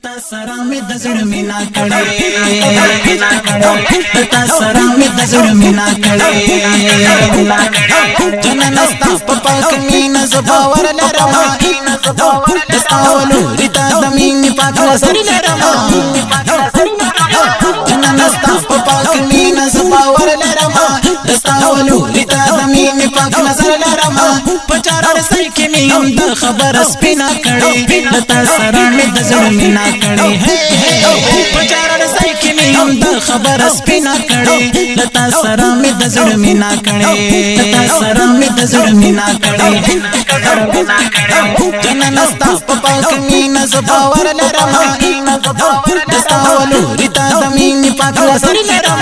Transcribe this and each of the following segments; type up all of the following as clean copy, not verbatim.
تا سره مې د زړه مینا کړې تا سره مې د زړه مینا کړې جنن استا په پاک مینا زباور لرم دستاولو ریتا د مینې پاک نظر لرم جنن استا په پاک مینا زباور لرم دستاولو ریتا د مینې پاک نظر لرم پچار رسای کې مې هم د خبر سپینا کړې تا سره مې د زړه مینا کړې پچار رسای کې مې هم د خبر سپینا کړې تا سره مې د زړه مینا کړې تا سره مې د زړه مینا کړې جنن استا په پاک مینا زباور لرم دستاولو ریتا د مینې پاک نظر لرم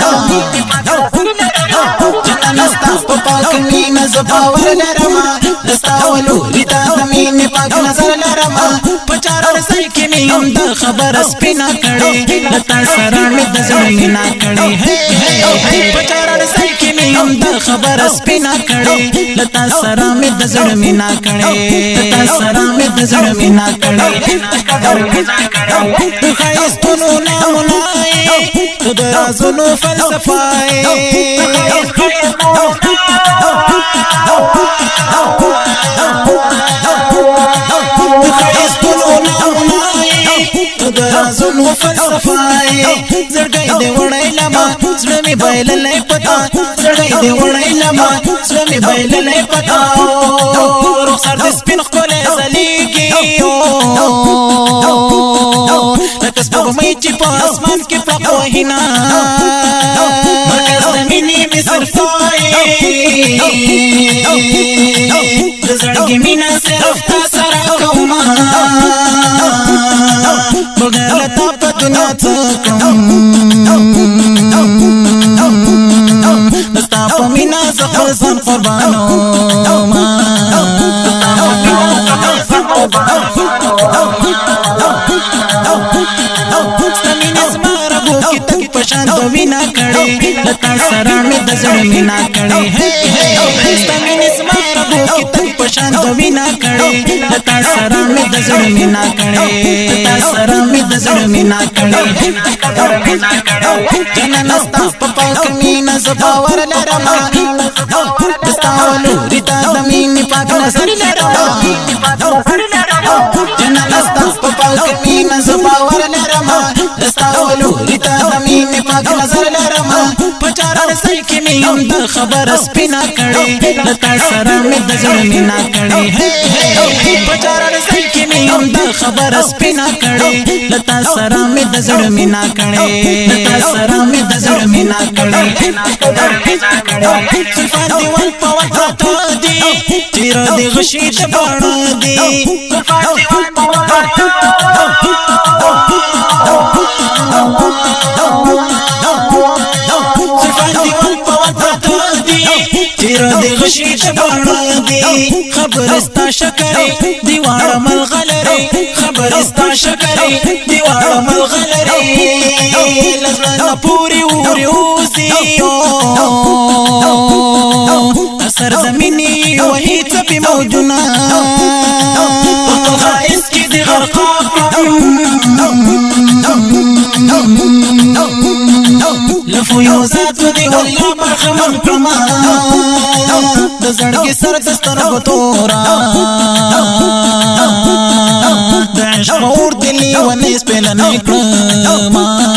جنن استا په پاک مینا زباور لرم دستاولو ریتا د مینې پاک نظر لرم پچار رسای کې مې هم د خبر سپینا کړې تا سره مې د زړه مینا کړې پچار رسای کې مې هم د خبر سپینا کړې تا سره مې د زړه مینا کړې تا سره مې د زړه مینا کړې تو خایستونو نامونه تو د رازونو فلسفه زونو فلسفه زړګي دې وړای لما زړه مې بایللې پتا زړګي دې وړای لما زړه مې بایللې پتا رخصار دې سپین خپل زليږي لکه سپوږ مې چې په اسمان کې پخو هینا مرکز د مینې مې صرفای د زړګي مینا صرف تا سره کومه بغیر تا په دنیا څه کوم دستا په مینا زخر ځان قربانو ما ستمینه زما ربو کې تک پشان د وینا کړې لتا سره مې د زړه مینا کړې ستمینه زما ربو کې تک پشان د وینا کړې لتا سره مې د زړه مینا کړې تا سره مې د زړه مینا کړې جنن استا په پاک مینا زباور لرم دستاولو ریتا د مینې پاک نظر لرم جنن استا په پاک مینا زباور لرم دستاولو ریتا د مینې پاک نظر لرم پچار رسای کې مې هم د خبر سپینا کړې تا سره مې د زړه مینا کړې پچار رسای کې مې هم د خبر سپینا کړې تا سره مې د زړه مینا کړې تا سره مې د زړه مینا کړې صفات دی ول په وخت دی تیر دی غشي ته باڼه دی صفات دی ول په وخت صفات دی ول په وخت دی تیر دی غشي ته باڼه دی خبر استا شکرې دیوار ملغلرې خبر استا شکرې دیوار ملغلرې لزړه پوری اوري اوسي اثر زمینی وهي څپې موجونه په خایس کې د غرقاب لفيوزات دی والله برخمن کما د زړګي سر د سترګو تورا د عشق اور دلی ونې سپېل نه کړم